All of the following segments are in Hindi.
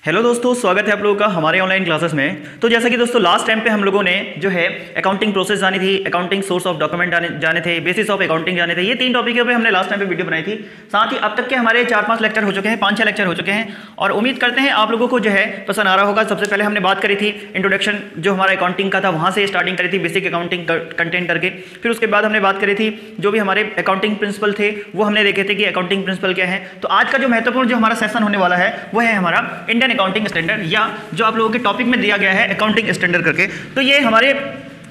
हेलो दोस्तों, स्वागत है आप लोगों का हमारे ऑनलाइन क्लासेस में। तो जैसा कि दोस्तों लास्ट टाइम पे हम लोगों ने जो है अकाउंटिंग प्रोसेस जानी थी, अकाउंटिंग सोर्स ऑफ डॉक्यूमेंट जाने थे, बेसिस ऑफ अकाउंटिंग जाने थे। ये 3 टॉपिकों पे हमने लास्ट टाइम पे वीडियो बनाई थी। साथ ही अब तक के हमारे 4-5 लेक्चर हो चुके हैं, 5-6 लेक्चर हो चुके हैं और उम्मीद करते हैं आप लोगों को जो है पसंद आ रहा होगा। सबसे पहले हमने बात करी थी इंट्रोडक्शन, जो हमारा अकाउंटिंग का था वहाँ से स्टार्टिंग करी थी बेसिक अकाउंटिंग कंटेंट करके। फिर उसके बाद हमने बात करी थी जो भी हमारे अकाउंटिंग प्रिंसिपल थे वो हमने देखे थे कि अकाउंटिंग प्रिंसिपल क्या है। तो आज का जो महत्वपूर्ण जो हमारा सेशन होने वाला है वो है हमारा इंडियन अकाउंटिंग स्टैंडर्ड, या जो आप लोगों के टॉपिक में दिया गया है अकाउंटिंग स्टैंडर्ड करके। तो ये हमारे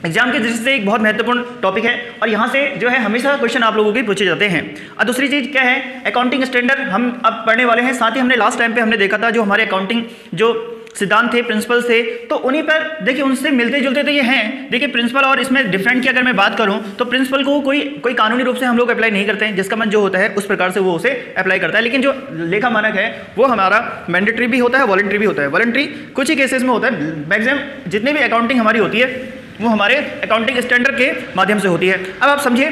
एग्जाम के दृष्टि से एक बहुत महत्वपूर्ण टॉपिक है और यहाँ से जो है हमेशा क्वेश्चन आप लोगों के पूछे जाते हैं। और दूसरी चीज़ क्या है, अकाउंटिंग स्टैंडर्ड हम अब पढ़ने वाले हैं। साथ ही हमने लास्ट टाइम पे हमने देखा था जो हमारे अकाउंटिंग जो सिद्धांत थे, प्रिंसिपल्स थे, तो उन्हीं पर देखिए उनसे मिलते जुलते तो ये हैं। देखिए प्रिंसिपल और इसमें डिफरेंट की अगर मैं बात करूं तो प्रिंसिपल को कोई कानूनी रूप से हम लोग अप्लाई नहीं करते हैं, जिसका मन जो होता है उस प्रकार से वो उसे अप्लाई करता है। लेकिन जो लेखा मानक है वो हमारा मैंडेटरी भी होता है, वॉलंटरी भी होता है। वॉलंटरी कुछ ही केसेस में होता है, मैक्सिमम जितने भी अकाउंटिंग हमारी होती है वो हमारे अकाउंटिंग स्टैंडर्ड के माध्यम से होती है। अब आप समझिए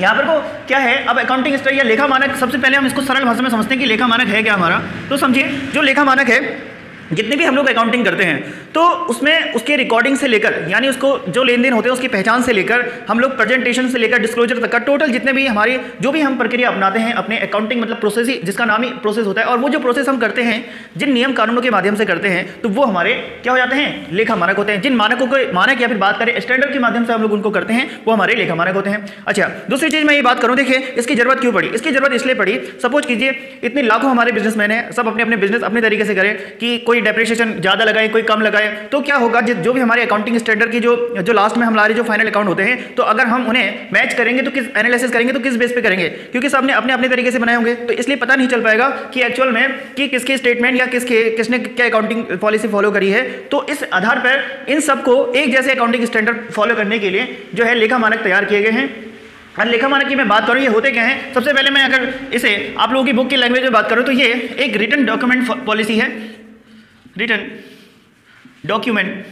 यहाँ पर को क्या है। अब अकाउंटिंग स्टैंडर्ड या लेखा मानक, सबसे पहले हम इसको सरल भाषा में समझते हैं कि लेखा मानक है क्या हमारा। तो समझिए जो लेखा मानक है, जितने भी हम लोग अकाउंटिंग करते हैं तो उसमें उसके रिकॉर्डिंग से लेकर, यानी उसको जो लेन देन होते हैं उसकी पहचान से लेकर हम लोग प्रेजेंटेशन से लेकर डिस्क्लोजर तक का टोटल जितने भी हमारी जो भी हम प्रक्रिया अपनाते हैं अपने अकाउंटिंग मतलब प्रोसेस ही, जिसका नाम ही प्रोसेस होता है, और वो जो प्रोसेस हम करते हैं जिन नियम कानूनों के माध्यम से करते हैं तो वो हमारे क्या हो जाते हैं, लेखा मानक होते हैं। जिन मानकों को मानक या फिर बात करें स्टैंडर्ड के माध्यम से हम लोग उनको करते हैं वो हमारे लेखा मानक होते हैं। अच्छा, दूसरी चीज़ मैं ये बात करूँ, देखिए इसकी जरूरत क्यों पड़ी। इसकी जरूरत इसलिए पड़ी, सपोज कीजिए इतने लाखों हमारे बिजनेसमैन हैं, सब अपने अपने बिजनेस अपने तरीके से करें कि कोई डेप्रिसिएशन ज़्यादा लगाए कोई कम लगाए, तो क्या होगा जो भी हमारे अकाउंटिंग स्टैंडर्ड की जो लास्ट में हमारे जो फाइनल अकाउंट होते हैं, तो अगर हम उन्हें मैच करेंगे तो किस एनालिसिस करेंगे तो किस बेस पे करेंगे, क्योंकि सबने अपने अपने तरीके से बनाए होंगे। तो इसलिए पता नहीं चल पाएगा कि एक्चुअल में कि किसके स्टेटमेंट या किसने क्या अकाउंटिंग पॉलिसी फॉलो करी है। तो इस आधार पर इन सबको एक जैसे अकाउंटिंग स्टैंडर्ड फॉलो करने के लिए जो है लेखा मानक तैयार किए गए हैं। और लेखा मानक की मैं बात करूँ ये होते क्या हैं, सबसे पहले मैं अगर इसे आप लोगों की बुक की लैंग्वेज में बात करूँ तो ये एक रिटन डॉक्यूमेंट पॉलिसी है, written document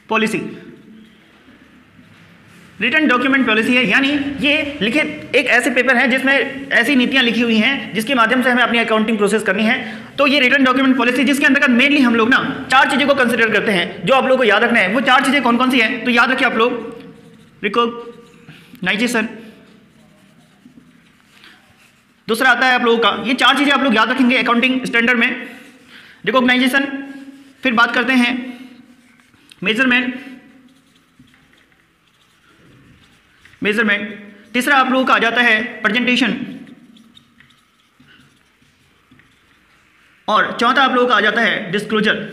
policy, written document policy है। यानी ये लिखित एक ऐसे पेपर है जिसमें ऐसी नीतियां लिखी हुई हैं जिसके माध्यम से हमें अपनी अकाउंटिंग प्रोसेस करनी है। तो ये रिटन डॉक्यूमेंट पॉलिसी जिसके अंतर्गत मेनली हम लोग ना 4 चीज़ों को कंसिडर करते हैं, जो आप लोगों को याद रखना है। वो 4 चीज़ें कौन कौन सी हैं तो याद रखिए आप लोग, रिकॉग्नाइजेशन, दूसरा आता है आप लोगों का, ये 4 चीज़ें आप लोग याद रखेंगे अकाउंटिंग स्टैंडर्ड में, रिकॉग्नाइजेशन, फिर बात करते हैं मेजरमेंट, तीसरा आप लोगों का आ जाता है प्रेजेंटेशन, और चौथा आप लोगों का आ जाता है डिस्क्लोजर।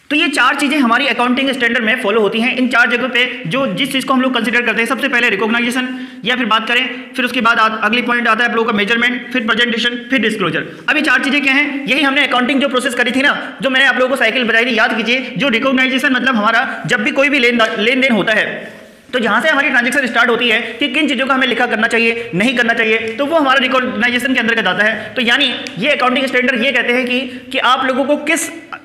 तो ये 4 चीजें हमारी अकाउंटिंग स्टैंडर्ड में फॉलो होती हैं। इन 4 जगहों पे जो जिस चीज को हम लोग कंसीडर करते हैं, सबसे पहले रिकॉग्नाइजेशन या फिर बात करें, फिर उसके बाद अगली पॉइंट आता है आप लोगों का मेजरमेंट, फिर प्रेजेंटेशन, फिर डिस्क्लोजर। अब ये 4 चीजें क्या हैं, यही हमने अकाउंटिंग जो प्रोसेस करी थी ना, जो मैंने आप लोगों को साइकिल बताई थी, याद कीजिए। जो रिकॉग्नाइजेशन मतलब हमारा जब भी कोई भी लेन देन होता है तो जहाँ से हमारी ट्रांजैक्शन स्टार्ट होती है कि किन चीज़ों का हमें लिखा करना चाहिए, नहीं करना चाहिए, तो वो हमारा रिकॉग्नाइजेशन के अंदर आता है। तो यानी ये अकाउंटिंग स्टैंडर्ड ये कहते हैं कि आप लोगों को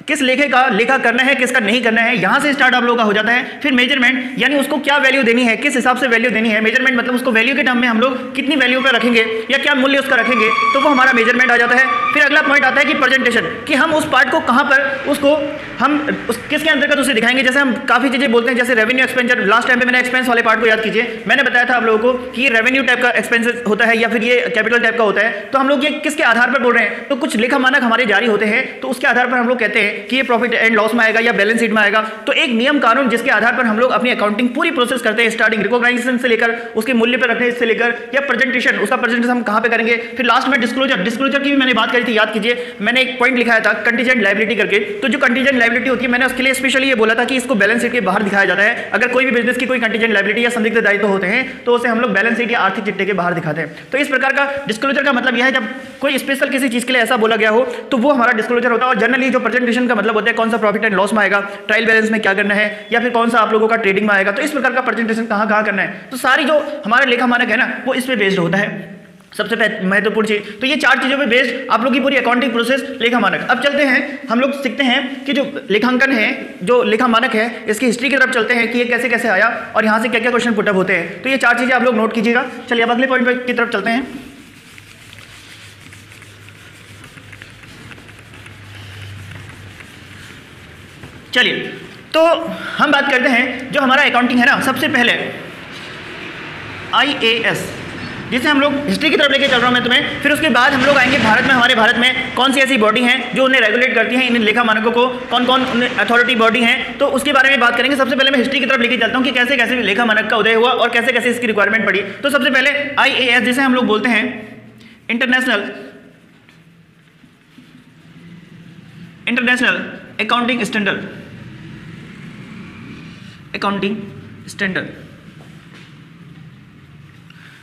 किस लेखे का लेखा करना है, किसका नहीं करना है, यहाँ से स्टार्ट आप लोगों का हो जाता है। फिर मेजरमेंट, यानी उसको क्या वैल्यू देनी है, किस हिसाब से वैल्यू देनी है। मेजरमेंट मतलब उसको वैल्यू के टर्म में हम लोग कितनी वैल्यू पर रखेंगे या क्या मूल्य उसका रखेंगे, तो वो हमारा मेजरमेंट आ जाता है। फिर अगला पॉइंट आता है कि प्रेजेंटेशन, कि हम उस पार्ट को कहाँ पर उसको हम किसके अंतर्गत उसे दिखाएंगे। जैसे हम काफ़ी चीज़ें बोलते हैं, जैसे रेवेन्यू एक्सपेंचर, लास्ट टाइम पे मैंने एक्सपेंस वाले पार्ट को याद कीजिए, मैंने बताया था आप लोगों को कि रेवेन्यू टाइप का एक्सपेंसेस होता है या फिर ये कैपिटल टाइप का होता है। तो हम लोग ये किसके आधार पर बोल रहे हैं, तो कुछ लेखा मानक हमारे जारी होते हैं, तो उसके आधार पर हम लोग कहते हैं कि ये प्रॉफिट एंड लॉस में आएगा या बैलेंस शीट में आएगा। तो एक नियम कानून जिसके आधार पर हम लोग अपनी अकाउंटिंग पूरी प्रोसेस करते हैं, स्टार्टिंग रिकॉग्नाइजेशन से लेकर उसके मूल्य पर रखने से लेकर या प्रेजेंटेशन, उसका प्रेजेंटेशन हम कहां पे करेंगे। फिर लास्ट में डिस्क्लोजर की भी मैंने बात करी थी, याद कीजिए। मैंने एक पॉइंट लिखाया था कंटीजेंट लायबिलिटी करके। तो जो कंटीजेंट लायबिलिटी होती है, मैंने उसके लिए स्पेशली ये बोला था कि इसको बैलेंस शीट के बाहर दिखाया जाता है। अगर कोई भी बिजनेस की कोई कंटीजेंट लायबिलिटी या संदिग्ध दायित्व होते हैं तो उसे हम लोग बैलेंस शीट या आर्थिक चिट्ठे के बाहर दिखाते हैं। तो इस प्रकार का डिस्क्लोजर का मतलब यह है, जब कोई स्पेशल किसी चीज के लिए ऐसा बोला गया हो तो वो हमारा डिस्क्लोजर होता है। और जनरली जो प्रेजेंटेशन का मतलब होता है कौन सा प्रॉफिट एंड लॉस में आएगा, ट्रायल बैलेंस में क्या करना है, या फिर कौन सा आप लोगों का ट्रेडिंग में आएगा। तो इस प्रकार का प्रेजेंटेशन कहाँ करना है, तो सारी जो हमारे लेखा मानक है ना वो इस पे बेस्ड होता है। सबसे महत्वपूर्ण चीज तो ये 4 चीजों पे बेस्ड आप लोग की पूरी अकाउंटिंग प्रोसेस लेखा मानक। अब चलते हैं, हम लोग सीखते हैं कि जो लेखांकन है, जो लेखा मानक है, इसकी हिस्ट्री की तरफ चलते हैं कि ये कैसे कैसे आया और यहाँ से क्या क्या क्वेश्चन पुटअप होते हैं। तो ये 4 चीजें आप लोग नोट कीजिएगा। चलिए अब अगले पॉइंट की तरफ चलते हैं। चलिए, तो हम बात करते हैं जो हमारा अकाउंटिंग है ना, सबसे पहले IAS, जिसे हम लोग हिस्ट्री की तरफ लेके चल रहा हूँ मैं तुम्हें। फिर उसके बाद हम लोग आएंगे भारत में, हमारे भारत में कौन सी ऐसी बॉडी हैं जो उन्हें रेगुलेट करती हैं, इन लेखा मानकों को, कौन कौन अथॉरिटी बॉडी हैं, तो उसके बारे में बात करेंगे। सबसे पहले मैं हिस्ट्री की तरफ लेके चलता हूँ कि कैसे कैसे लेखा मानक का उदय हुआ और कैसे कैसे इसकी रिक्वायरमेंट पड़ी। तो सबसे पहले IAS, जिसे हम लोग बोलते हैं इंटरनेशनल अकाउंटिंग स्टैंडर्ड।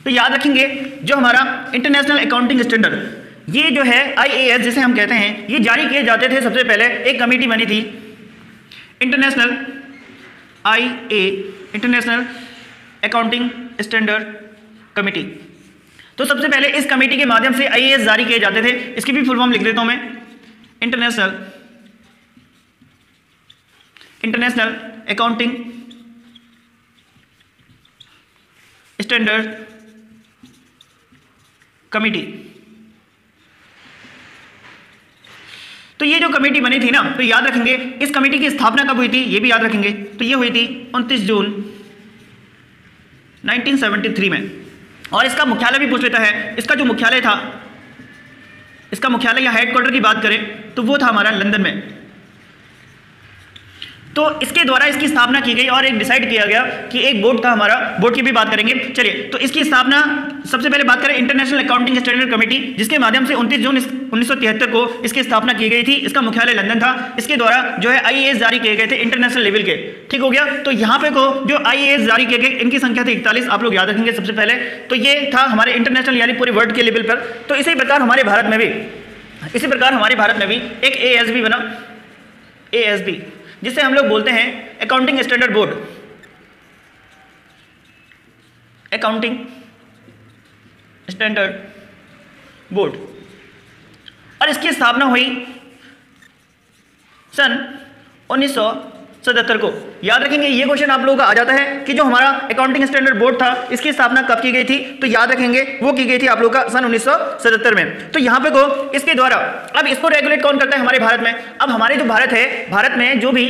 तो याद रखेंगे जो हमारा इंटरनेशनल अकाउंटिंग स्टैंडर्ड, ये जो है IAS जिसे हम कहते हैं, ये जारी किए जाते थे। सबसे पहले एक कमेटी बनी थी, इंटरनेशनल अकाउंटिंग स्टैंडर्ड कमेटी। तो सबसे पहले इस कमेटी के माध्यम से IAS जारी किए जाते थे। इसकी भी फुल फॉर्म लिख देता हूं मैं, इंटरनेशनल अकाउंटिंग स्टैंडर्ड कमेटी। तो ये जो कमेटी बनी थी ना, तो याद रखेंगे इस कमेटी की स्थापना कब हुई थी, ये भी याद रखेंगे। तो ये हुई थी 29 जून 1973 में। और इसका मुख्यालय भी पूछ लेता है, इसका जो मुख्यालय था, इसका मुख्यालय या हेडक्वार्टर की बात करें तो वो था हमारा लंदन में। तो इसके द्वारा इसकी स्थापना की गई और एक डिसाइड किया गया कि एक बोर्ड था हमारा, बोर्ड की भी बात करेंगे। चलिए, तो इसकी स्थापना सबसे पहले बात करें इंटरनेशनल अकाउंटिंग स्टैंडर्ड कमेटी, जिसके माध्यम से 29 जून 1973 को इसकी स्थापना की गई थी। इसका मुख्यालय लंदन था। इसके द्वारा जो है IAS जारी किए गए थे इंटरनेशनल लेवल के। ठीक हो गया। तो यहाँ पे को जो IAS जारी किए गए, इनकी संख्या थी 41, आप लोग याद रखेंगे सबसे पहले। तो ये था हमारे इंटरनेशनल यानी पूरे वर्ल्ड के लेवल पर। तो इसी प्रकार हमारे भारत में भी एक ASB बना, ASB, जिसे हम लोग बोलते हैं accounting standard board, accounting standard board. और इसकी स्थापना हुई सन 1977 को। याद रखेंगे ये क्वेश्चन आप लोगों का आ जाता है कि जो हमारा अकाउंटिंग स्टैंडर्ड बोर्ड था, इसकी स्थापना कब की गई थी, तो याद रखेंगे वो की गई थी आप लोगों का सन 1977 में। तो यहाँ पे को इसके द्वारा, अब इसको रेगुलेट कौन करता है हमारे भारत में। अब हमारे जो भारत है, भारत में जो भी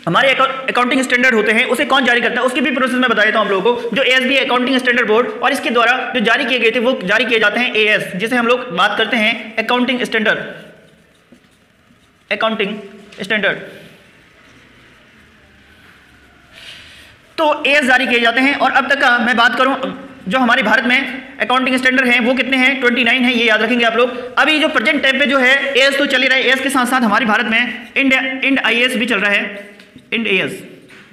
हमारे अकाउंटिंग स्टैंडर्ड होते हैं उसे कौन जारी करता है, उसकी भी प्रोसेस मैं बता देता हूं आप लोगों को। जो ASB अकाउंटिंग स्टैंडर्ड बोर्ड, और इसके द्वारा जो जारी किए गए थे वो जारी किए जाते हैं AS, जिसे हम लोग बात करते हैं अकाउंटिंग स्टैंडर्ड। तो AS जारी किए जाते हैं। और अब तक का मैं बात करूं, जो हमारे भारत में अकाउंटिंग स्टैंडर्ड हैं वो कितने हैं, 29 है, ये याद रखेंगे आप लोग। अभी जो प्रेजेंट टाइम पे जो है AS तो चल ही रहा है, AS के साथ साथ हमारे भारत में इंड IAS भी चल रहा है, इंड AS,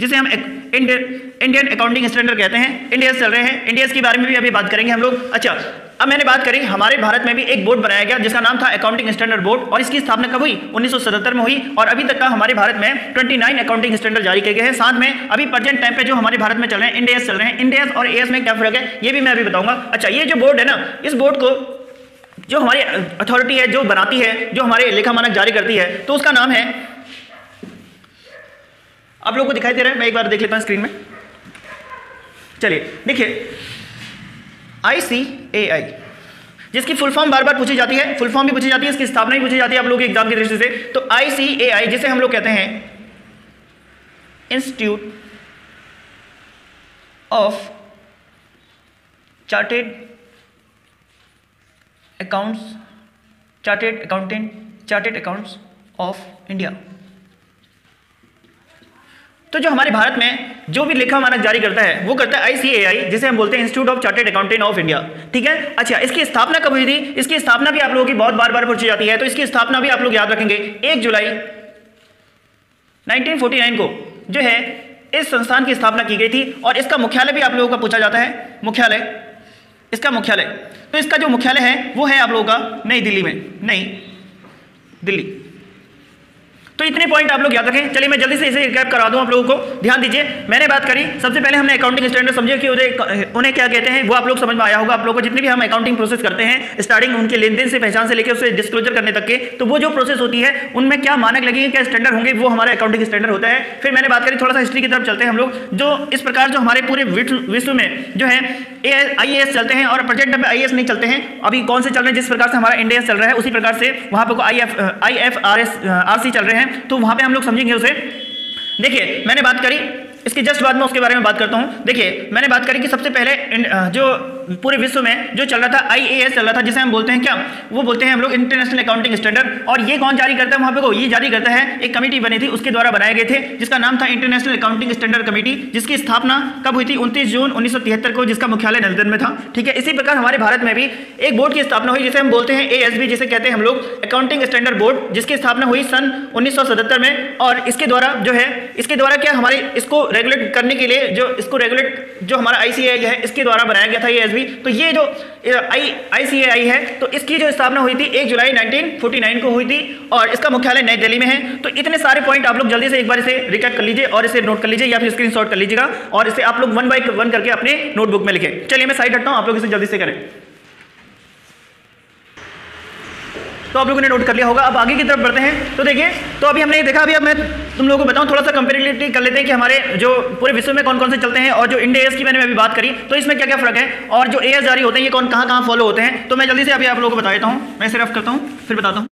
जिसे हम इंडियन अकाउंटिंग स्टैंडर्ड कहते हैं। इंड AS चल रहे हैं, इंड AS के बारे में भी अभी बात करेंगे हम लोग। अच्छा, अब मैंने बात करी हमारे भारत में भी एक बोर्ड बनाया गया जिसका नाम था अकाउंटिंग स्टैंडर्ड बोर्ड, और इसकी स्थापना कब हुई, 1977 में हुई। और अभी तक का हमारे भारत में 29 अकाउंटिंग स्टैंडर्ड जारी किए गए हैं। साथ में अभी प्रेजेंट टाइम पे जो हमारे भारत में चल रहे हैं इंड AS चल रहे हैं। इंड AS और AS में क्या फर्क है ये भी मैं अभी बताऊंगा। अच्छा, ये जो बोर्ड है ना, इस बोर्ड को जो हमारी अथॉरिटी है जो बनाती है, जो हमारे लेखा मानक जारी करती है, तो उसका नाम है, आप लोगों को दिखाई दे रहा है, मैं एक बार देख लेता हूं स्क्रीन में। चलिए देखिए, ICAI, जिसकी फुल फॉर्म बार बार पूछी जाती है, फुल फॉर्म भी पूछी जाती है, इसकी स्थापना भी पूछी जाती है आप लोगों के एग्जाम की दृष्टि से। तो ICAI, जिसे हम लोग कहते हैं institute of chartered accounts of India. तो जो हमारे भारत में जो भी लेखा मानक जारी करता है वो करता है ICAI, जिसे हम बोलते हैं institute of chartered accountant of India. ठीक है। अच्छा, इसकी स्थापना कब हुई थी, इसकी स्थापना भी आप लोगों की बहुत बार पूछी जाती है, तो इसकी स्थापना भी आप लोग याद रखेंगे। 1 जुलाई 1949 को जो है इस संस्थान की स्थापना की गई थी। और इसका मुख्यालय भी आप लोगों का पूछा जाता है, इसका मुख्यालय, तो इसका जो मुख्यालय है वो है आप लोगों का नई दिल्ली में, नई दिल्ली। तो इतने पॉइंट आप लोग याद रखें। चलिए मैं जल्दी से इसे रिकैप करा दूं आप लोगों को। ध्यान दीजिए, मैंने बात करी सबसे पहले हमने अकाउंटिंग स्टैंडर्ड समझे कि उन्हें क्या कहते हैं, वो आप लोग समझ में आया होगा आप लोगों को। जितनी भी हम अकाउंटिंग प्रोसेस करते हैं, स्टार्टिंग उनके लेन देन से पहचान से लेकर उसे डिस्क्लोजर करने तक के, तो वो जो प्रोसेस होती है उनमें क्या मानक लगेंगे, क्या स्टैंडर्ड होंगे, वो हमारे अकाउंटिंग स्टैंडर्ड होता है। फिर मैंने बात करी, थोड़ा सा हिस्ट्री की तरफ चलते हैं हम लोग। जो इस प्रकार जो हमारे पूरे विश्व में जो है IAS चलते हैं, और प्रेजेंट में IAS नहीं चलते हैं। अभी कौन से चल रहे हैं, जिस प्रकार से हमारा इंड AS चल रहा है उसी प्रकार से वहाँ पर IFRS चल रहे हैं, तो वहाँ पे हम लोग समझेंगे उसे। देखिए मैंने बात करी इसकी जस्ट बाद में उसके बारे में बात करता हूं। देखिए मैंने बात करी कि सबसे पहले जो पूरे विश्व में जो चल रहा था IAS चल रहा था, जिसे हम बोलते हैं क्या, वो बोलते हैं हम लोग इंटरनेशनल अकाउंटिंग स्टैंडर्ड। और ये कौन जारी करता है वहां पे को, ये जारी करता है एक कमेटी बनी थी, उसके द्वारा बनाए गए थे, जिसका नाम था इंटरनेशनल अकाउंटिंग स्टैंडर्ड कमेटी, जिसकी स्थापना कब हुई थी 29 जून 1973 को, जिसका मुख्यालय लंदन में था। ठीक है, इसी प्रकार हमारे भारत में भी एक बोर्ड की स्थापना हुई जिसे हम बोलते हैं ASB, जिसे कहते हैं हम लोग अकाउंटिंग स्टैंडर्ड बोर्ड, जिसकी स्थापना हुई सन 1977 में। और इसके द्वारा जो है, इसके द्वारा क्या हमारे इसको रेगुलेट करने के लिए जो हमारा ICAI है, इसके द्वारा बनाया गया था ASB। तो ये जो ICAI है, तो इसकी जो स्थापना हुई थी 1 जुलाई 1949 को हुई थी और इसका मुख्यालय नई दिल्ली में है। तो इतने सारे पॉइंट आप लोग जल्दी से एक बार इसे रिकैप कर लीजिए और इसे नोट कर लीजिए या फिर स्क्रीनशॉट कर लीजिएगा और इसे आप लोग 1 बाय 1 करके अपने नोटबुक में लिखें। चलिए मैं साइड हटता हूं, आप लोग इसे जल्दी से करें। तो आप लोगों ने नोट कर लिया होगा। अब आगे की तरफ बढ़ते हैं। तो देखिए, तो अभी हमने देखा, अभी अब मैं तुम लोगों को बताऊं, थोड़ा सा कंपेरेटिविटी कर लेते हैं कि हमारे जो पूरे विश्व में कौन कौन से चलते हैं और जो इंड AS की मैंने अभी बात करी, तो इसमें क्या क्या फर्क है और जो AS जारी होते हैं ये कहाँ फॉलो होते हैं। तो मैं जल्दी से अभी आप लोगों को बता देता हूँ, मैं सिर्फ करता हूँ फिर बताता हूँ।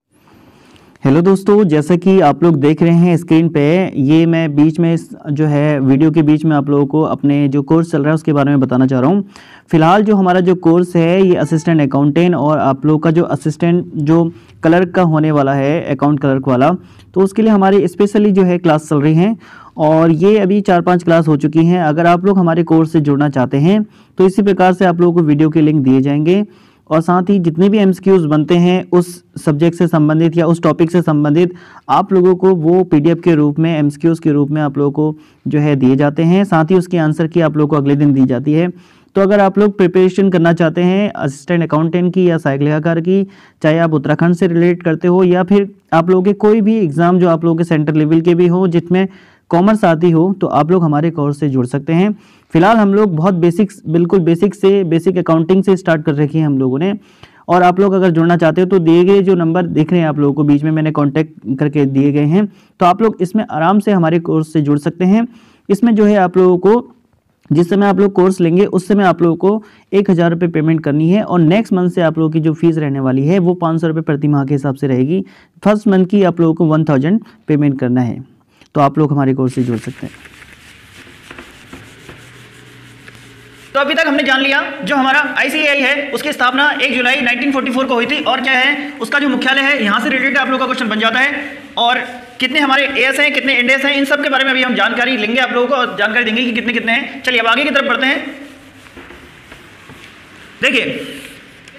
हेलो दोस्तों, जैसा कि आप लोग देख रहे हैं स्क्रीन पे, ये मैं बीच में जो है वीडियो के बीच में आप लोगों को अपने जो कोर्स चल रहा है उसके बारे में बताना चाह रहा हूँ। फिलहाल जो हमारा जो कोर्स है ये असिस्टेंट अकाउंटेंट और आप लोग का जो असिस्टेंट जो क्लर्क का होने वाला है, अकाउंट क्लर्क वाला, तो उसके लिए हमारी स्पेशली जो है क्लास चल रही हैं और ये अभी 4-5 क्लास हो चुकी हैं। अगर आप लोग हमारे कोर्स से जुड़ना चाहते हैं तो इसी प्रकार से आप लोगों को वीडियो के लिंक दिए जाएंगे और साथ ही जितने भी MCQs बनते हैं उस सब्जेक्ट से संबंधित या उस टॉपिक से संबंधित आप लोगों को वो PDF के रूप में, MCQs के रूप में आप लोगों को जो है दिए जाते हैं। साथ ही उसकी आंसर की आप लोगों को अगले दिन दी जाती है। तो अगर आप लोग प्रिपरेशन करना चाहते हैं असिस्टेंट अकाउंटेंट की या सहायक लेखाकार की, चाहे आप उत्तराखंड से रिलेट करते हो या फिर आप लोगों के कोई भी एग्ज़ाम जो आप लोगों के सेंटर लेवल के भी हो जिसमें कॉमर्स आती हो, तो आप लोग हमारे कोर्स से जुड़ सकते हैं। फिलहाल हम लोग बहुत बिल्कुल बेसिक अकाउंटिंग से स्टार्ट कर रखी है हम लोगों ने। और आप लोग अगर जुड़ना चाहते हो तो दिए गए जो नंबर दिख रहे हैं आप लोगों को बीच में मैंने कांटेक्ट करके दिए गए हैं, तो आप लोग इसमें आराम से हमारे कोर्स से जुड़ सकते हैं। इसमें जो है आप लोगों को जिस समय आप लोग कोर्स लेंगे उस समय आप लोगों को 1000 रुपये पेमेंट करनी है और नेक्स्ट मंथ से आप लोगों की जो फीस रहने वाली है वो 500 रुपये प्रति माह के हिसाब से रहेगी। फर्स्ट मंथ की आप लोगों को 1000 पेमेंट करना है। तो आप लोग हमारे कोर्स से जुड़ सकते हैं। तो अभी तक हमने जान लिया जो हमारा ICAI है उसकी स्थापना 1 जुलाई 1944 को हुई थी और क्या है उसका जो मुख्यालय है, यहाँ से रिलेटेड आप लोगों का क्वेश्चन बन जाता है। और कितने हमारे AS हैं, कितने इंड AS हैं, इन सब के बारे में अभी हम जानकारी लेंगे, आप लोगों को और जानकारी देंगे कि कितने कितने हैं। चलिए अब आगे की तरफ बढ़ते हैं। देखिए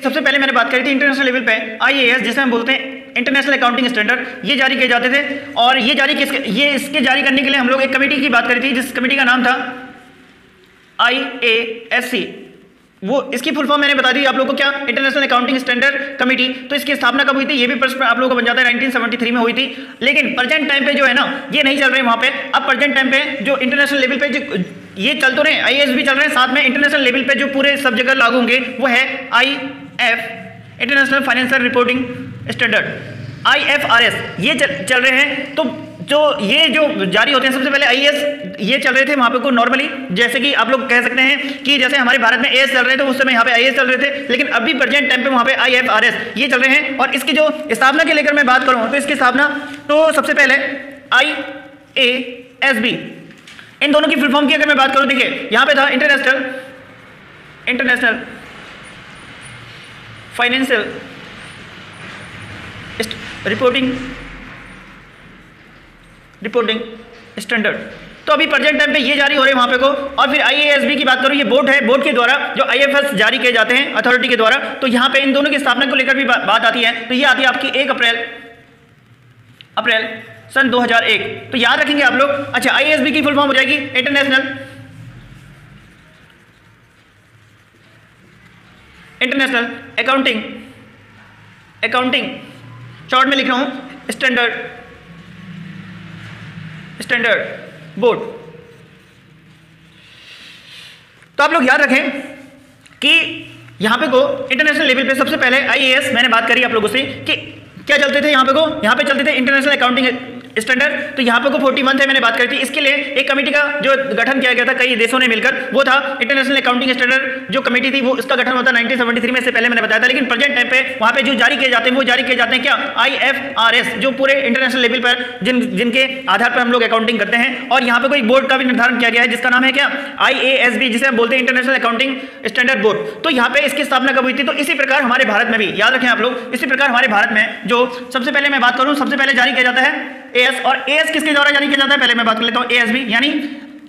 सबसे पहले मैंने बात करी थी इंटरनेशनल लेवल पे IAS, जिसे हम बोलते हैं इंटरनेशनल अकाउंटिंग स्टैंडर्ड, ये जारी किए जाते थे। और ये इसके जारी करने के लिए हम लोग एक कमेटी की बात करी थी, जिस कमेटी का नाम था IASC। वो इसकी फुल फॉर्म मैंने बता दी आप लोगों को, क्या, इंटरनेशनल अकाउंटिंग स्टैंडर्ड कमेटी। तो इसकी स्थापना कब हुई थी ये भी प्रश्न आप लोगों को बन जाता है, 1973 में हुई थी। लेकिन प्रेजेंट टाइम पे जो है ना ये नहीं चल रहे वहाँ पे। अब प्रेजेंट टाइम पे जो इंटरनेशनल लेवल पे जो ये चल तो रहे IAS भी चल रहे हैं, साथ में इंटरनेशनल लेवल पे जो पूरे सब जगह लागू होंगे वो है IF, international financial reporting standard, IFRS, ये चल रहे हैं। तो ये जो जारी होते हैं, सबसे पहले IAS ये चल रहे थे वहाँ पे को नॉर्मली, जैसे कि आप लोग कह सकते हैं कि जैसे हमारे भारत में AS चल रहे थे उस समय यहाँ पे IAS चल रहे थे। लेकिन अभी प्रेजेंट टाइम पे वहाँ पे IFRS ये चल रहे हैं। और इसकी जो स्थापना के लेकर मैं बात करूँ तो इसकी स्थापना तो सबसे पहले IASB, इन दोनों की फुल फॉर्म की अगर मैं बात करूँ, देखिए यहाँ पे था इंटरनेशनल फाइनेंशियल रिपोर्टिंग स्टैंडर्ड। तो अभी प्रेजेंट टाइम पे ये जारी हो रहे हैं वहाँ पे को। और फिर IASB की बात करूँ, ये बोर्ड है, बोर्ड के द्वारा जो IFS जारी किए जाते हैं अथॉरिटी के द्वारा। तो यहाँ पे इन दोनों की स्थापना को लेकर भी बात आती है। तो ये आती है आपकी 1 अप्रैल सन 2001। तो याद रखेंगे आप लोग। अच्छा, IASB की फुल फॉर्म हो जाएगी इंटरनेशनल अकाउंटिंग शॉर्ट में लिख रहा हूँ स्टैंडर्ड बोर्ड। तो आप लोग याद रखें कि यहाँ पे को इंटरनेशनल लेवल पे सबसे पहले IAS मैंने बात करी आप लोगों से कि क्या चलते थे यहाँ पे को, यहाँ पे चलते थे इंटरनेशनल स्टैंडर्ड, तो यहाँ पे को 41 थे, मैंने बात करी थी। इसके लिए एक कमेटी का जो गठन किया गया था कई देशों ने मिलकर, वो था इंटरनेशनल अकाउंटिंग स्टैंडर्ड जो कमेटी थी, वो इसका गठन होता 1973 में, से पहले मैंने बताया था। लेकिन प्रेजेंट टाइम पे वहाँ पे जो जारी किए जाते हैं वो जारी किए जाते हैं क्या, IFRS, जो पूरे इंटरनेशनल लेवल पर जिनके आधार पर हम लोग अकाउंटिंग करते हैं। और यहाँ पे कोई बोर्ड का भी निर्धारण किया गया है जिसका नाम है क्या, IASB, जिसे हम बोलते हैं इंटरनेशनल अकाउंटिंग स्टैंडर्ड बोर्ड। तो यहाँ पे इसकी स्थापना कब हुई थी, तो इसी प्रकार हमारे भारत में भी, याद रखें आप लोग, इसी प्रकार हमारे भारत में जो सबसे पहले मैं बात करूं, सबसे पहले जारी किया जाता है AS, और AS किसके द्वारा जारी किया जाता है, पहले मैं बात कर लेता हूं, ASB यानी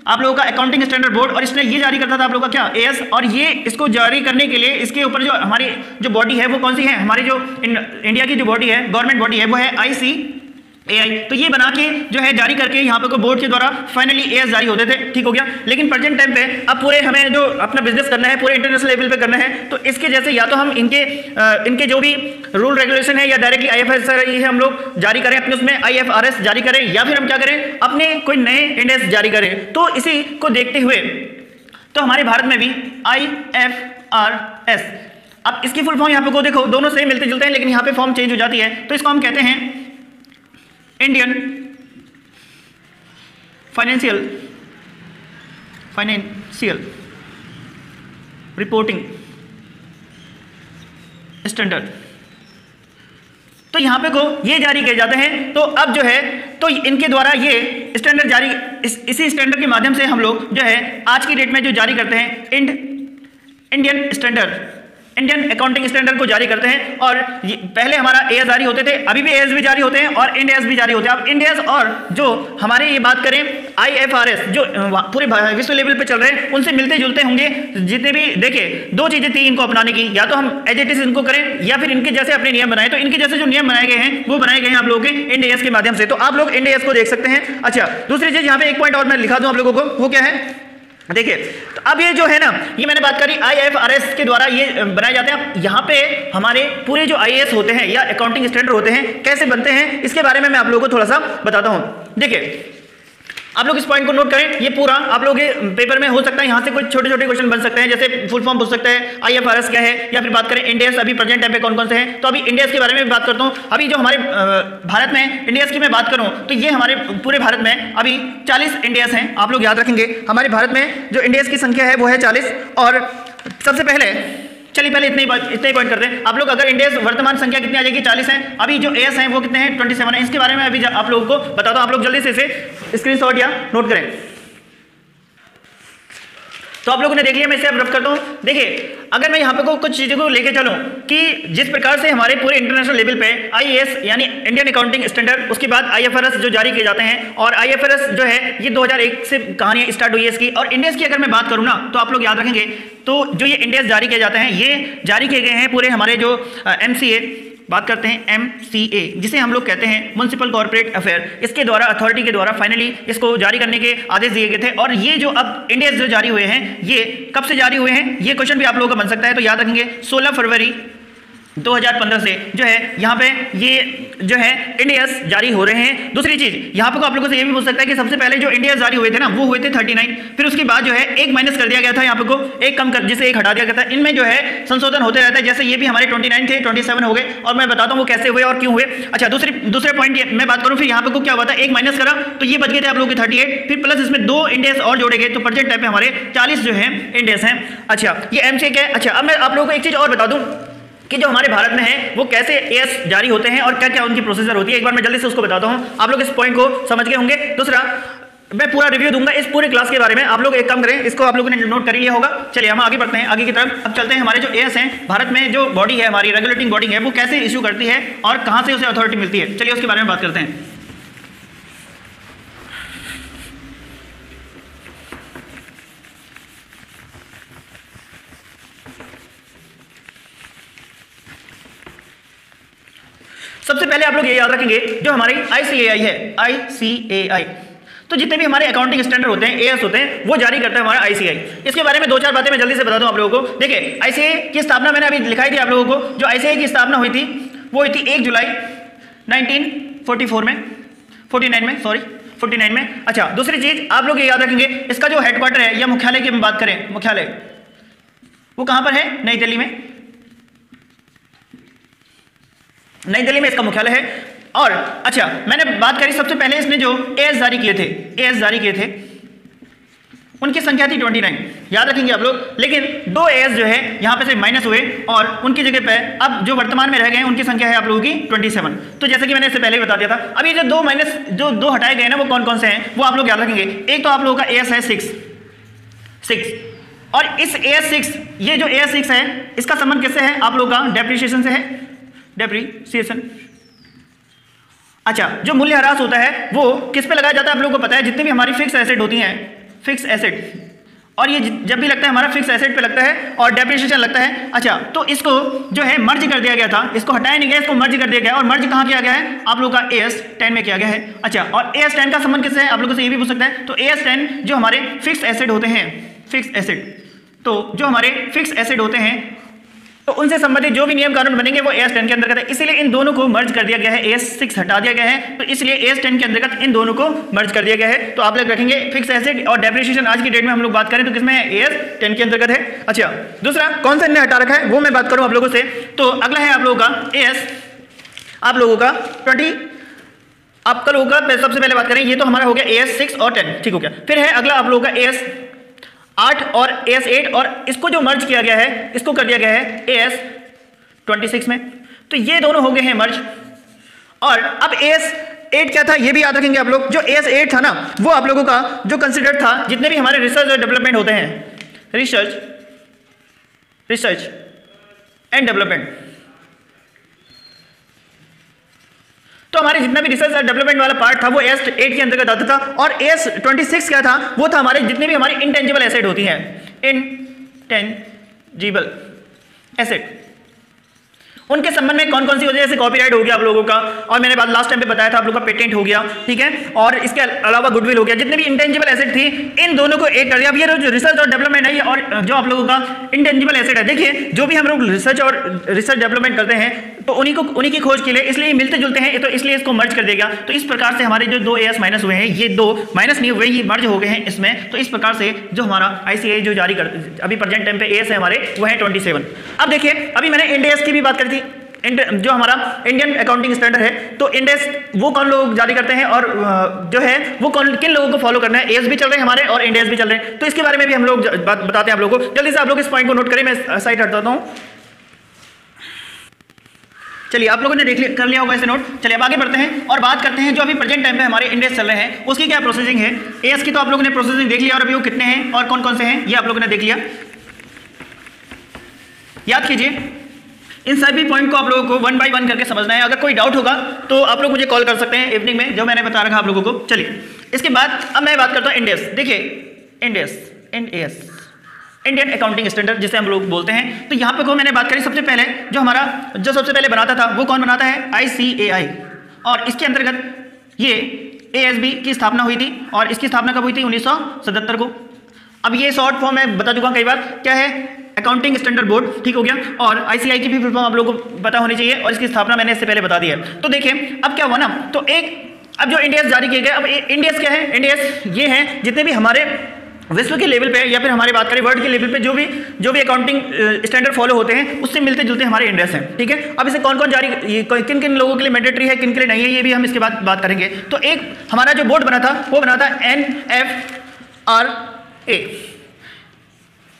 आप लोगों का अकाउंटिंग स्टैंडर्ड बोर्ड, और इसने ये जारी करता था आप लोगों का क्या, AS। और ये इसको जारी करने के लिए इसके ऊपर जो हमारी जो बॉडी है वो कौन सी है, हमारी जो इंडिया की जो बॉडी है, गवर्नमेंट बॉडी है, वो है ICAI। तो ये बना के जो है जारी करके यहाँ पे को बोर्ड के द्वारा फाइनली AS जारी होते थे, ठीक हो गया। लेकिन प्रेजेंट टाइम पे अब पूरे हमें जो अपना बिजनेस करना है पूरे इंटरनेशनल लेवल पे करना है, तो इसके जैसे या तो हम इनके जो भी रूल रेगुलेशन है या डायरेक्टली IFRS हम लोग जारी करें अपने उसमें, IFRS जारी करें, या फिर हम क्या करें अपने कोई नए इंडेक्स जारी करें। तो इसी को देखते हुए तो हमारे भारत में भी IFRS, अब इसकी फुल फॉर्म यहाँ पे को देखो दोनों से मिलते जुलते हैं, लेकिन यहाँ पे फॉर्म चेंज हो जाती है। तो इसको हम कहते हैं इंडियन फाइनेंशियल रिपोर्टिंग स्टैंडर्ड। तो यहां पे को ये जारी किए जाते हैं। तो अब जो है तो इनके द्वारा ये स्टैंडर्ड जारी, इसी स्टैंडर्ड के माध्यम से हम लोग जो है आज की डेट में जो जारी करते हैं Indian standard, Indian accounting standard को जारी करते हैं। और पहले हमारा AS जारी होते थे, अभी भी AS भी जारी होते हैं और इंड AS भी जारी होते हैं। अब इंड AS और जो हमारे ये बात करें IFRS जो पूरे विश्व लेवल पे चल रहे हैं उनसे मिलते जुलते होंगे जितने भी। देखिए दो चीजें थी इनको अपनाने की, या तो हम एज इट इज इनको करें या फिर इनके जैसे अपने नियम बनाए। तो इनके जैसे जो नियम बनाए गए हैं वो बनाए गए हैं आप लोगों के इंड AS के माध्यम से। तो आप लोग इंड AS को देख सकते हैं। अच्छा, दूसरी चीज यहाँ पे एक पॉइंट और मैं लिखा दूं आप लोगों को, वो क्या है देखिए। तो अब ये जो है ना, ये मैंने बात करी IFRS के द्वारा ये बनाए जाते हैं। अब यहाँ पे हमारे पूरे जो IAS होते हैं या अकाउंटिंग स्टैंडर्ड होते हैं कैसे बनते हैं, इसके बारे में मैं आप लोगों को थोड़ा सा बताता हूँ। देखिए आप लोग इस पॉइंट को नोट करें, ये पूरा आप लोग के पेपर में हो सकता है, यहाँ से कुछ छोटे छोटे क्वेश्चन बन सकते हैं, जैसे फुल फॉर्म पूछ सकता है IFRS क्या है, या फिर बात करें इंड AS अभी प्रेजेंट टाइम पे कौन कौन से हैं। तो अभी इंड AS के बारे में बात करता हूँ। अभी जो हमारे भारत में इंड AS की मैं बात करूँ तो ये हमारे पूरे भारत में अभी 40 इंड AS हैं। आप लोग याद रखेंगे हमारे भारत में जो इंड AS की संख्या है वो है 40। और सबसे पहले चलिए पहले इतने ही पॉइंट करते हैं। आप लोग अगर इंड AS वर्तमान संख्या कितनी आ जाएगी 40 है, अभी जो AS हैं वो कितने हैं 27 है। इसके बारे में अभी आप लोगों को बताता हूँ, आप लोग जल्दी से इसे स्क्रीनशॉट या नोट करें। तो आप लोगों ने देख लिया, मैं इसे अब रफ करता हूँ। देखिए अगर मैं यहाँ पे कुछ चीज़ों को लेके चलूँ कि जिस प्रकार से हमारे पूरे इंटरनेशनल लेवल पे IAS यानी इंडियन अकाउंटिंग स्टैंडर्ड, उसके बाद IFRS जो जारी किए जाते हैं, और IFRS जो है ये 2001 से कहानी स्टार्ट हुई है इसकी। और इंड AS की अगर मैं बात करूँ ना तो आप लोग याद रखेंगे तो जो ये इंड AS जारी किए जाते हैं ये जारी किए गए हैं पूरे हमारे जो MCA, बात करते हैं MCA जिसे हम लोग कहते हैं म्युनिसिपल कॉर्पोरेट अफेयर, इसके द्वारा अथॉरिटी के द्वारा फाइनली इसको जारी करने के आदेश दिए गए थे। और ये जो अब इंड AS जो जारी हुए हैं ये कब से जारी हुए हैं, ये क्वेश्चन भी आप लोगों का बन सकता है। तो याद रखेंगे 16 फरवरी 2015 से जो है यहाँ पे ये जो है इंड AS जारी हो रहे हैं। दूसरी चीज यहाँ पे आप लोगों से ये भी पूछ सकता है कि सबसे पहले जो इंड AS जारी हुए थे ना वो हुए थे 39, फिर उसके बाद जो है एक माइनस कर दिया गया था, यहाँ पे को एक कम कर जिसे एक हटा दिया गया था। इनमें जो है संशोधन होते रहता है, जैसे ये भी हमारे 29 थे 27 हो गए, और मैं बताता हूँ वो कैसे हुए और क्यों हुए। अच्छा, दूसरे पॉइंट मैं बात करूँ फिर यहाँ पे को क्या हुआ था, एक माइनस करा तो ये बच गए थे आप लोगों के 38, फिर प्लस इसमें 2 इंड AS और जोड़े गए तो प्रेजेंट टाइम पे हमारे 40 जो है इंड AS हैं। अच्छा, ये MCA क्या है। अच्छा, अब मैं आप लोगों को एक चीज और बता दूं कि जो हमारे भारत में है वो कैसे AS जारी होते हैं और क्या क्या उनकी प्रोसीजर होती है, एक बार मैं जल्दी से उसको बताता हूं। आप लोग इस पॉइंट को समझ गए होंगे। दूसरा मैं पूरा रिव्यू दूंगा इस पूरे क्लास के बारे में, आप लोग एक काम करें, इसको आप लोगों ने नोट कर लिया होगा। चलिए हम आगे बढ़ते हैं आगे की तरफ। अब चलते हैं हमारे जो AS हैं, भारत में जो बॉडी है हमारी रेगुलेटिंग बॉडी है वो कैसे इश्यू करती है और कहाँ से उसे अथॉरिटी मिलती है, चलिए उसके बारे में बात करते हैं। सबसे पहले आप लोग ये याद रखेंगे जो हमारी ICAI है, ICAI, तो जितने भी हमारे अकाउंटिंग स्टैंडर्ड होते हैं AS होते हैं वो जारी करता है हमारा ICAI। इसके बारे में दो चार बातें मैं जल्दी से बता दूं आप लोगों को। देखिए ICAI की स्थापना मैंने अभी लिखाई थी आप लोगों को, जो ICAI की स्थापना हुई थी वो हुई थी 1 जुलाई 1944 में, 49 में। अच्छा, दूसरी चीज आप लोग ये याद रखेंगे इसका जो हेडक्वार्टर है या मुख्यालय की हम बात करें, मुख्यालय वो कहां पर है, नई दिल्ली में, नई दिल्ली में इसका मुख्यालय है। और अच्छा, मैंने बात करी सबसे पहले इसने जो एएस जारी किए थे उनकी संख्या थी 29, याद रखेंगे आप लोग। लेकिन 2 एएस जो है यहाँ पे से माइनस हुए और उनकी जगह पे अब जो वर्तमान में रह गए हैं उनकी संख्या है आप लोगों की 27। तो जैसे कि मैंने इससे पहले ही बता दिया था। अब ये जो दो हटाए गए ना वो कौन कौन से हैं वो आप लोग याद रखेंगे। एक तो आप लोगों का एएस है 6 और इस AS6 ये जो AS6 है इसका संबंध किससे है आप लोगों का डेप्रिसिएशन से है, डेप्रिसिएशन। अच्छा, जो मूल्य ह्रास होता है वो किस पे लगाया जाता है आप लोगों को पता है। जितनी भी हमारी फिक्स एसेट होती हैं, फिक्स एसेट, और ये जब भी लगता है हमारा फिक्स एसेट पे लगता है और डेप्रिसिएशन लगता है। अच्छा, तो इसको जो है मर्ज कर दिया गया था, इसको हटाया नहीं गया, इसको मर्ज कर दिया गया। और मर्ज कहाँ किया गया है आप लोगों का AS10 में किया गया है। अच्छा, और AS10 का संबंध किससे है आप लोगों से ये भी पूछ सकता है। तो AS10 जो हमारे फिक्स एसेट होते हैं, फिक्स एसेट, तो जो हमारे फिक्स एसेट होते हैं तो उनसे संबंधित जो भी नियम कानून बनेंगे वो AS10 के अंतर्गत है। इसीलिए इन दोनों को मर्ज कर दिया गया है, AS6 हटा दिया गया है, तो इसलिए AS10 के अंतर्गत इन दोनों को मर्ज कर दिया गया है। तो आप लोग रखेंगे फिक्स एसेट और डेप्रिसिएशन। आज की डेट में हम लोग बात करें तो किसमें है, AS10 के अंतर्गत है। अच्छा, दूसरा कौन सा इन्हें हटा रखा है वो मैं बात करूं आप लोगों से। तो अगला है आप लोगों का AS, आप लोगों का 20, आपका लोगों का सबसे पहले बात करें, ये तो हमारा हो गया AS6 और 10, ठीक हो गया। फिर है अगला आप लोगों का AS8 और AS8, और इसको जो मर्ज किया गया है इसको कर दिया गया है AS26 में। तो ये दोनों हो गए हैं मर्ज। और अब AS8 क्या था ये भी याद रखेंगे आप लोग। जो AS8 था ना वो आप लोगों का जो कंसिडर्ड था जितने भी हमारे रिसर्च और डेवलपमेंट होते हैं, रिसर्च एंड डेवलपमेंट, तो हमारे जितना भी रिसर्च और डेवलपमेंट वाला पार्ट था वो AS8 के अंतर्गत आता था। और AS26 क्या था वो था हमारे जितने भी हमारी इंटेंजिबल एसेट होती हैं, इंटेंजिबल एसेट, उनके संबंध में कौन कौन सी होती है। जैसे कॉपीराइट हो गया आप लोगों का, और मैंने बात लास्ट टाइम पे बताया था आप लोगों का पेटेंट हो गया, ठीक है, और इसके अलावा गुडविल हो गया। जितने भी इंटेंजिबल एसेट थी इन दोनों को एक कर दिया। अब ये जो रिसर्च और डेवलपमेंट है और जो आप लोगों का इंटेंजिबल एसेट है, देखिए जो भी हम लोग रिसर्च डेवलपमेंट करते हैं तो उन्हीं की खोज के लिए इसलिए मिलते जुलते हैं, तो इसलिए इसको मर्ज कर देगा। तो इस प्रकार से हमारे जो 2 AS माइनस हुए हैं, ये 2 माइनस नहीं हुए, ये मर्ज हो गए हैं इसमें। तो इस प्रकार से जो हमारा ICAI जो जारी कर अभी प्रेजेंट टाइम पे AS है हमारे वो है 27। अब देखिए अभी मैंने इंड AS की भी बात करी थी, जो हमारा इंडियन अकाउंटिंग स्टैंडर्ड है, तो इंडेस वो कौन लोग जारी करते हैं और जो है वो किन लोगों को फॉलो करना है। AS भी चल रहे हैं हमारे और इंडेस भी चल रहे हैं, तो इसके बारे में भी हम लोग बताते हैं आप लोगों को। जल्दी से आप लोग इस पॉइंट को नोट करें, मैं साइड हटाता हूं। चलिए आप लोगों ने कर लिया होगा इसे नोट। चलिए अब आगे बढ़ते हैं और बात करते हैं जो अभी प्रेजेंट टाइम पे हमारे इंडेस चल रहे हैं उसकी क्या प्रोसेसिंग है। AS की तो आप लोगों ने प्रोसेसिंग देख लिया और अभी वो कितने हैं और कौन कौन से हैं ये आप लोगों ने देख लिया। याद कीजिए इन सभी पॉइंट को आप लोगों को 1 बाय 1 करके समझना है। अगर कोई डाउट होगा तो आप लोग मुझे कॉल कर सकते हैं इवनिंग में, जो मैंने बता रखा आप लोगों को। चलिए इसके बाद अब मैं बात करता हूँ इंडेस। देखिए इंडेस इंडियन अकाउंटिंग स्टैंडर्ड जिसे हम लोग बोलते हैं। तो यहाँ पे को मैंने बात करी सबसे पहले जो सबसे पहले बनाता था वो कौन बनाता है, ICAI, और इसके अंतर्गत ये ASB की स्थापना हुई थी और इसकी स्थापना कब हुई थी, 1977 को। अब ये शॉर्ट फॉर्म मैं बता चुका हूँ कई बार, क्या है, अकाउंटिंग स्टैंडर्ड बोर्ड, ठीक हो गया। और ICAI की भी फुल फॉर्म आप लोगों को पता होनी चाहिए और इसकी स्थापना मैंने इससे पहले बता दी है। तो देखिए अब क्या हुआ ना, तो अब जो इंडेस जारी किए गए, अब इंडेस क्या है, इंडेस ये हैं जितने भी हमारे विश्व के लेवल पे या फिर हमारी बात करें वर्ल्ड के लेवल पे जो भी अकाउंटिंग स्टैंडर्ड फॉलो होते हैं उससे मिलते जुलते हमारे इंडेस हैं, ठीक है। अब इसे कौन कौन जारी, किन किन लोगों के लिए मैंडेटरी है, किन के लिए नहीं है, ये भी हम इसके बाद बात करेंगे। तो एक हमारा जो बोर्ड बना था वो बना था NFRA,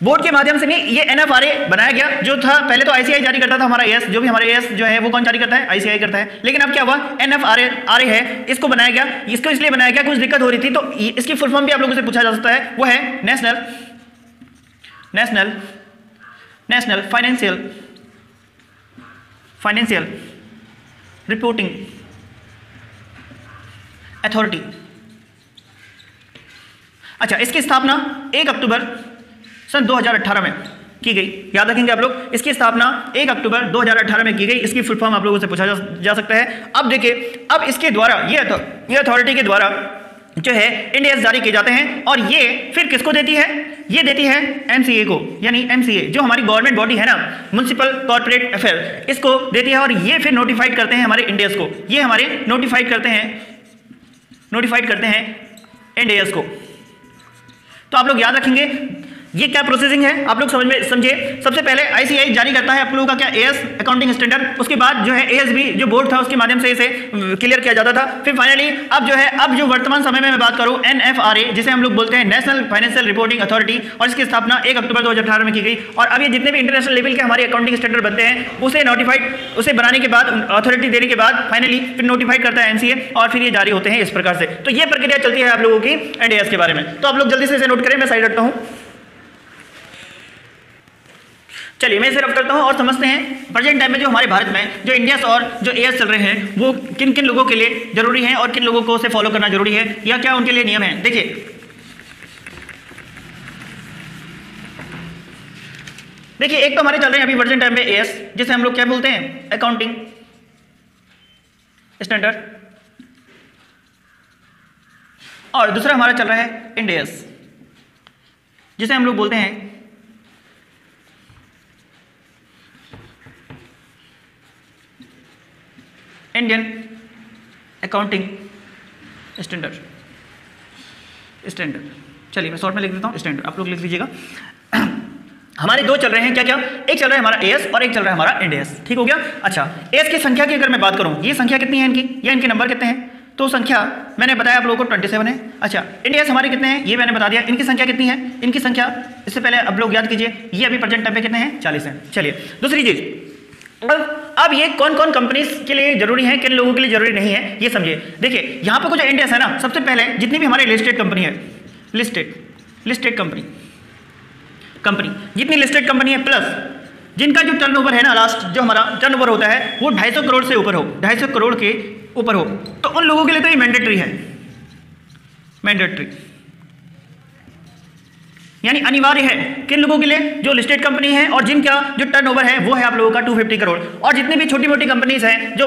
बोर्ड के माध्यम से नहीं, ये NFRA बनाया गया। जो था पहले तो ICAI जारी करता था हमारा AS, जो भी हमारा AS जो है वो कौन जारी करता है, ICAI करता है। लेकिन अब क्या हुआ, NFRA है, इसको बनाया गया। इसको इसलिए बनाया गया, कुछ दिक्कत हो रही थी, तो इसकी फुल फॉर्म भी आप लोगों से पूछा जा सकता है, वो है नेशनल फाइनेंशियल रिपोर्टिंग अथॉरिटी। अच्छा, इसकी स्थापना 1 अक्टूबर सन 2018 में की गई। याद रखेंगे आप लोग, इसकी स्थापना 1 अक्टूबर 2018 में की गई। इसकी फुल फॉर्म आप लोगों से पूछा जा सकता है। अब देखिए, अब इसके द्वारा ये अथॉरिटी के द्वारा जो है इंडेस जारी किए जाते हैं और ये फिर किसको देती है, ये देती है MCA को, यानी MCA जो हमारी गवर्नमेंट बॉडी है ना, म्युनिसिपल कॉर्पोरेट अफेयर, इसको देती है और ये फिर नोटिफाइड करते हैं हमारे इंडेस को। ये हमारे नोटिफाइड करते हैं इंडेस को। तो आप लोग याद रखेंगे ये क्या प्रोसेसिंग है आप लोग समझिए। सबसे पहले आईसीएआई जारी करता है आप लोगों का क्या एएस अकाउंटिंग स्टैंडर्ड, उसके बाद जो है एएसबी जो बोर्ड था उसके माध्यम से इसे क्लियर किया जाता था। फिर फाइनली अब जो वर्तमान समय में मैं बात करूं एनएफआरए जिसे हम लोग बोलते हैं नेशनल फाइनेंशियल रिपोर्टिंग अथॉरिटी, और इसकी स्थापना 1 अक्टूबर 2018 में की गई। और अब ये जितने भी इंटरनेशनल लेवल के हमारे अकाउंटिंग स्टैंडर्ड बनते हैं उसे बनाने के बाद अथॉरिटी देने के बाद फाइनली फिर नोटिफाइड करता है एनसीए और फिर ये जारी होते हैं इस प्रकार से। तो ये प्रक्रिया चलती है आप लोगों की एनडीएस के बारे में। तो आप लोग जल्दी से इसे नोट करें, मैं साइड रखता हूं। चलिए मैं इसे रफ करता हूं और समझते हैं प्रेजेंट टाइम में जो हमारे भारत में जो इंडियास और जो एएस चल रहे हैं वो किन किन लोगों के लिए जरूरी हैं और किन लोगों को उसे फॉलो करना जरूरी है या क्या उनके लिए नियम है। देखिए एक तो हमारे चल रहे हैं अभी प्रेजेंट टाइम में एएस जिसे हम लोग क्या बोलते हैं अकाउंटिंग स्टैंडर्ड, और दूसरा हमारा चल रहा है इंडियस जिसे हम लोग बोलते हैं इंडियन अकाउंटिंग स्टैंडर्ड। चलिए मैं शॉर्ट में लिख देता हूँ स्टैंडर्ड, आप लोग लिख लीजिएगा। हमारे दो चल रहे हैं, क्या क्या, एक चल रहा है हमारा एएस और एक चल रहा है हमारा इंडियस, ठीक हो गया। अच्छा एएस की संख्या की अगर मैं बात करूँ, ये संख्या कितनी है इनकी या इनके नंबर कितने हैं, तो संख्या मैंने बताया आप लोगों को 27 है। अच्छा इंडियस हमारे कितने हैं ये मैंने बता दिया, इनकी संख्या कितनी है, इनकी संख्या इससे पहले आप लोग याद कीजिए, ये अभी प्रेजेंट टाइम पे कितने हैं 40 हैं। चलिए दूसरी चीज, अब ये कौन कौन कंपनीज के लिए जरूरी है किन लोगों के लिए जरूरी नहीं है ये समझिए। देखिए यहाँ पे कुछ इंडियस है ना, सबसे पहले जितनी भी हमारे लिस्टेड कंपनी है, लिस्टेड कंपनी जितनी लिस्टेड कंपनी है प्लस जिनका जो टर्नओवर है ना, लास्ट जो हमारा टर्नओवर होता है वो 250 करोड़ से ऊपर हो, 250 करोड़ के ऊपर हो, तो उन लोगों के लिए तो ये मैंडेटरी है, मैंडेटरी यानी अनिवार्य है किन लोगों के लिए, जो लिस्टेड कंपनी है और जिनका जो टर्नओवर है वो है आप लोगों का 250 करोड़। और जितनी भी छोटी मोटी कंपनीज हैं जो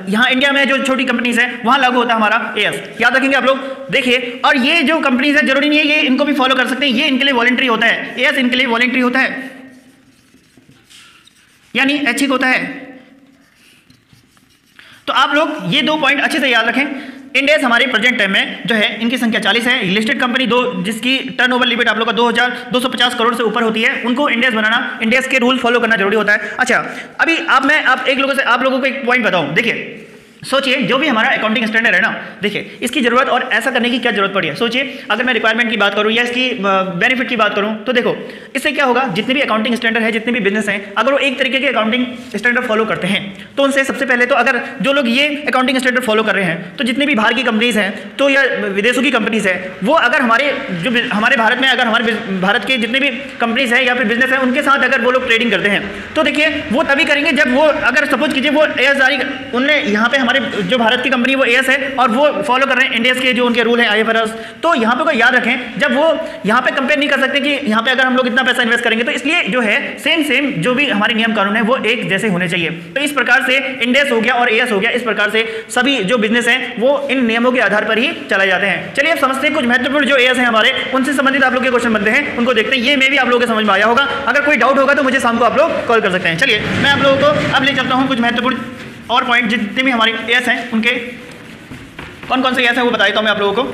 यहाँ इंडिया में जो छोटी कंपनीज हैं वहाँ लागू होता है हमारा एएस, याद रखेंगे आप लोग। देखिए और ये जो कंपनीज है जरूरी नहीं है ये इनको भी फॉलो कर सकते हैं, ये इनके लिए वॉलंटरी होता है, एएस इनके लिए वॉलंटरी होता है यानी ऐच्छिक होता है। तो आप लोग ये 2 पॉइंट अच्छे से याद रखें। इंडियस हमारे प्रेजेंट टाइम में जो है इनकी संख्या 40 है, लिस्टेड कंपनी दो जिसकी टर्नओवर लिमिट आप लोग का 2250 करोड़ से ऊपर होती है, उनको इंडियस बनाना, इंडियस के रूल फॉलो करना जरूरी होता है। अच्छा अभी आप लोगों को एक पॉइंट बताऊं, देखिए सोचिए जो भी हमारा अकाउंटिंग स्टैंडर्ड है ना, देखिए इसकी जरूरत और ऐसा करने की क्या जरूरत पड़ी है। सोचिए अगर मैं रिक्वायरमेंट की बात करूं या इसकी बेनिफिट की बात करूं तो देखो इससे क्या होगा, जितने भी अकाउंटिंग स्टैंडर्ड है, जितने भी बिजनेस हैं, अगर वो एक तरीके के अकाउंटिंग स्टैंडर्ड फॉलो करते हैं तो उनसे सबसे पहले तो अगर जो लोग ये अकाउंटिंग स्टैंडर्ड फॉलो कर रहे हैं तो जितने भी बाहर की कंपनीज हैं तो या विदेशों की कंपनीज है वो अगर हमारे भारत में अगर हमारे भारत के जितने भी कंपनीज है या फिर बिजनेस है उनके साथ अगर वो लोग ट्रेडिंग करते हैं तो देखिए वो तभी करेंगे जब वो अगर सपोज कीजिए वो एएस जारी उनने यहाँ पे हमारे जो भारत की कंपनी वो एएस है और वो फॉलो कर रहे हैं इंडियस के जो उनके रूल है आईएफआरएस, तो यहाँ पे को याद रखें जब वो यहाँ पे कंपेयर नहीं कर सकते कि यहाँ पे अगर हम लोग इतना पैसा इन्वेस्ट करेंगे, तो इसलिए जो है सेम जो भी हमारे नियम कानून है वो एक जैसे होने चाहिए। तो इस प्रकार से इंडियस हो गया और एएस हो गया, इस प्रकार से सभी जो बिजनेस है वो इन नियमों के आधार पर ही चलाए जाते हैं। चलिए अब समझते हैं कुछ महत्वपूर्ण जो एएस है हमारे उनसे संबंधित आप लोग के क्वेश्चन बनते हैं, उनको देखते हैं। ये में भी आप लोगों के समझ में आया होगा, अगर कोई डाउट होगा तो मुझे शाम को आप लोग कॉल कर सकते हैं। चलिए मैं आप लोगों को अब ले चलता हूँ कुछ महत्वपूर्ण और पॉइंट जितने भी हमारे एएस हैं उनके कौन कौन से एएस है वो बताया तो मैं आप लोगों को।